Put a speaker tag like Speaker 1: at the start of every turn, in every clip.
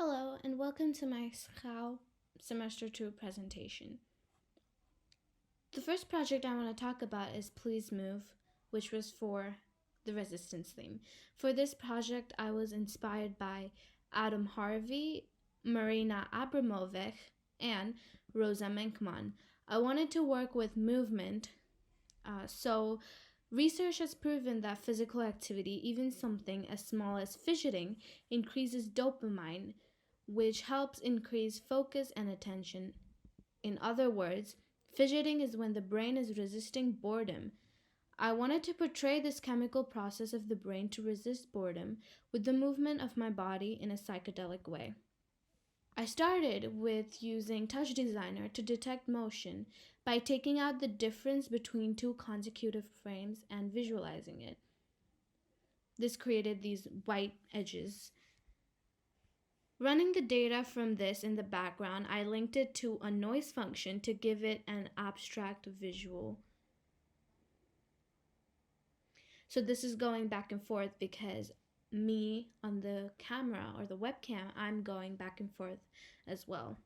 Speaker 1: Hello, and welcome to my Schouw Semester 2 presentation. The first project I want to talk about is Please Move, which was for the resistance theme. For this project, I was inspired by Adam Harvey, Marina Abramovic, and Rosa Menkman. I wanted to work with movement, so research has proven that physical activity, even something as small as fidgeting, increases dopamine, which helps increase focus and attention. In other words, fidgeting is when the brain is resisting boredom. I wanted to portray this chemical process of the brain to resist boredom with the movement of my body in a psychedelic way. I started with using Touch Designer to detect motion by taking out the difference between two consecutive frames and visualizing it. This created these white edges. Running the data from this in the background, I linked it to a noise function to give it an abstract visual. So this is going back and forth because me on the camera or the webcam, I'm going back and forth as well.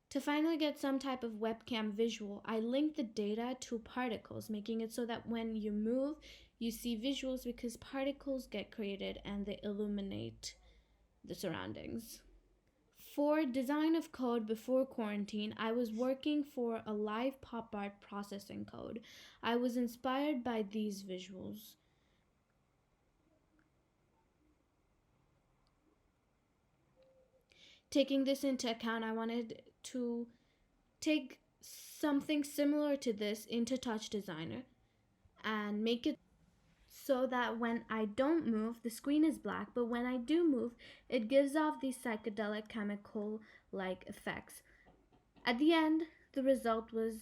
Speaker 1: To finally get some type of webcam visual, I linked the data to particles, making it so that when you move, you see visuals because particles get created and they illuminate the surroundings. For design of code before quarantine, I was working for a live pop art processing code. I was inspired by these visuals. Taking this into account, I wanted to take something similar to this into Touch Designer and make it so that when I don't move, the screen is black, but when I do move, it gives off these psychedelic chemical like effects. At the end, the result was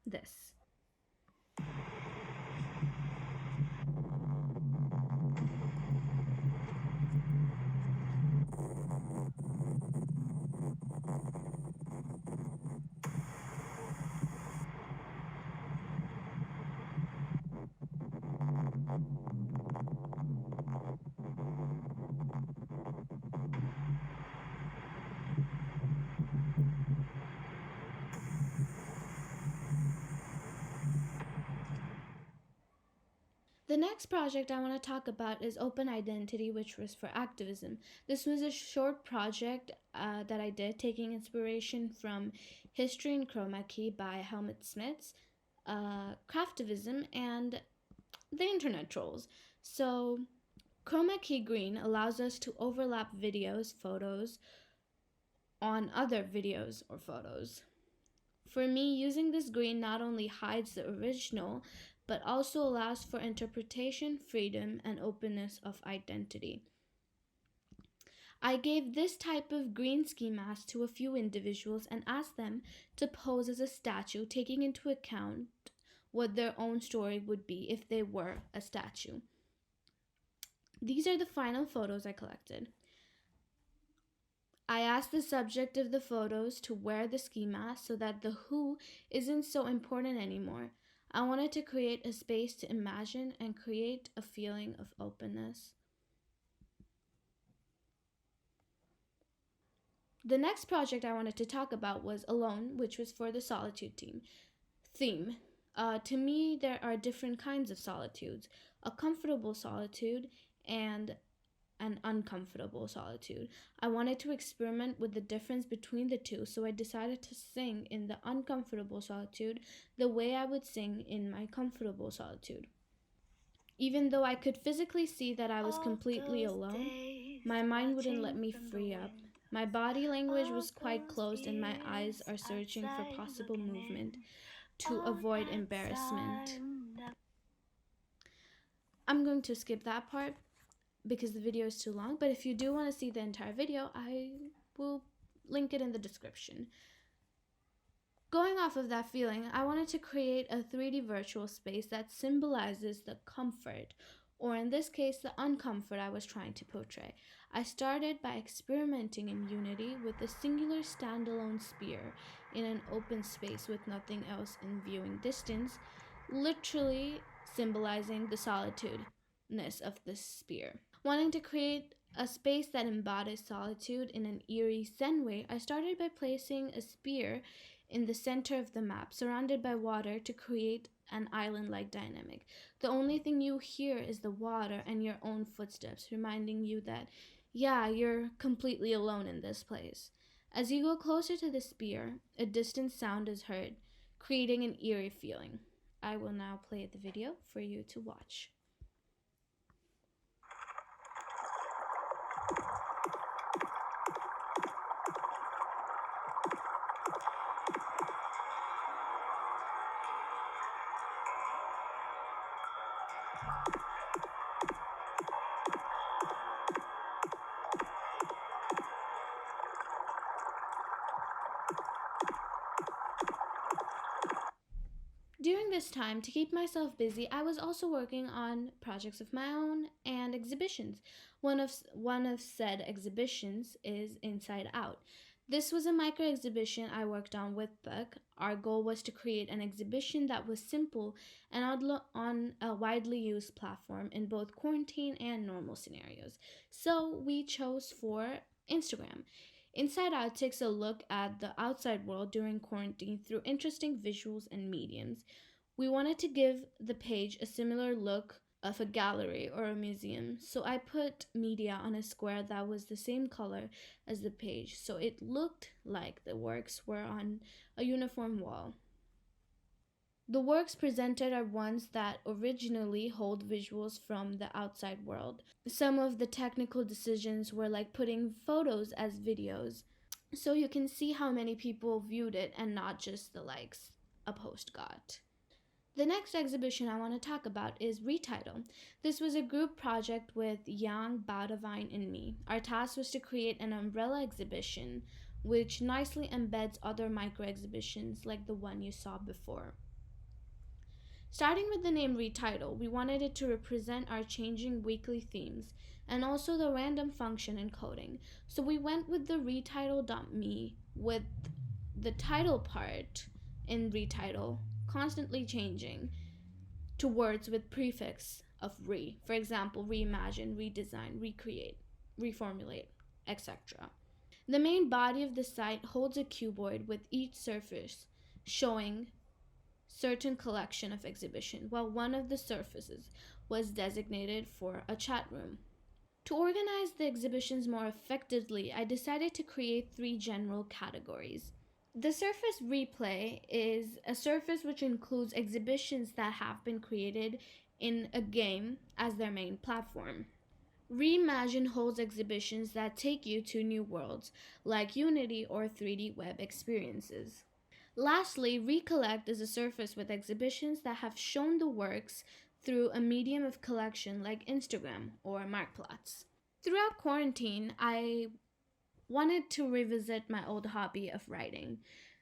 Speaker 1: this. The next project I want to talk about is Open Identity, which was for activism. This was a short project that I did, taking inspiration from History in Chroma Key by Helmut Smits, Craftivism, and the internet trolls. So, Chroma Key Green allows us to overlap videos, photos on other videos or photos. For me, using this green not only hides the original, but also allows for interpretation, freedom, and openness of identity. I gave this type of green ski mask to a few individuals and asked them to pose as a statue, taking into account what their own story would be if they were a statue. These are the final photos I collected. I asked the subject of the photos to wear the ski mask so that the who isn't so important anymore. I wanted to create a space to imagine and create a feeling of openness. The next project I wanted to talk about was Alone, which was for the solitude theme. To me, there are different kinds of solitudes: a comfortable solitude and an uncomfortable solitude. I wanted to experiment with the difference between the two, so I decided to sing in the uncomfortable solitude the way I would sing in my comfortable solitude. Even though I could physically see that I was completely alone, my mind wouldn't let me free up. My body language was quite closed, and my eyes are searching for possible movement to avoid embarrassment. I'm going to skip that part because the video is too long, but if you do want to see the entire video, I will link it in the description. Going off of that feeling, I wanted to create a 3D virtual space that symbolizes the comfort, or in this case, the uncomfort I was trying to portray. I started by experimenting in Unity with a singular standalone sphere in an open space with nothing else in viewing distance, literally symbolizing the solitudeness of this sphere. Wanting to create a space that embodies solitude in an eerie Zen way, I started by placing a spear in the center of the map, surrounded by water to create an island like dynamic. The only thing you hear is the water and your own footsteps, reminding you that, yeah, you're completely alone in this place. As you go closer to the spear, a distant sound is heard, creating an eerie feeling. I will now play the video for you to watch. During this time, to keep myself busy, I was also working on projects of my own and exhibitions. One of said exhibitions is Inside Out. This was a micro exhibition I worked on with Buck. Our goal was to create an exhibition that was simple and on a widely used platform in both quarantine and normal scenarios. So we chose for Instagram. Inside Out takes a look at the outside world during quarantine through interesting visuals and mediums. We wanted to give the page a similar look of a gallery or a museum, so I put media on a square that was the same color as the page, so it looked like the works were on a uniform wall. The works presented are ones that originally hold visuals from the outside world. Some of the technical decisions were like putting photos as videos, so you can see how many people viewed it and not just the likes a post got. The next exhibition I want to talk about is Retitle. This was a group project with Yang, Baudavine, and me. Our task was to create an umbrella exhibition which nicely embeds other micro exhibitions like the one you saw before. Starting with the name Retitle, we wanted it to represent our changing weekly themes and also the random function encoding. So we went with the retitle.me with the title part in Retitle constantly changing to words with prefix of re. For example, reimagine, redesign, recreate, reformulate, etc. The main body of the site holds a cuboid with each surface showing certain collection of exhibition, while one of the surfaces was designated for a chat room. To organize the exhibitions more effectively, I decided to create 3 general categories. The surface replay is a surface which includes exhibitions that have been created in a game as their main platform. Reimagine holds exhibitions that take you to new worlds, like Unity or 3D web experiences. Lastly, Recollect is a surface with exhibitions that have shown the works through a medium of collection like Instagram or Marktplatz. Throughout quarantine, I wanted to revisit my old hobby of writing.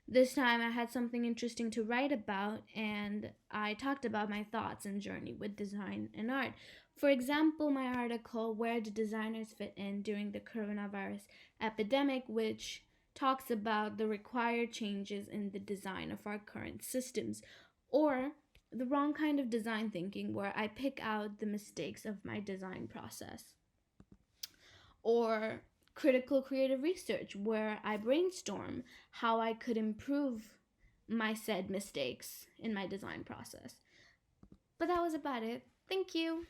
Speaker 1: This time I had something interesting to write about, and I talked about my thoughts and journey with design and art. For example, my article, Where Do Designers Fit In During the Coronavirus Epidemic, which talks about the required changes in the design of our current systems, or the wrong kind of design thinking, where I pick out the mistakes of my design process, or critical creative research, where I brainstorm how I could improve my said mistakes in my design process. But that was about it. Thank you.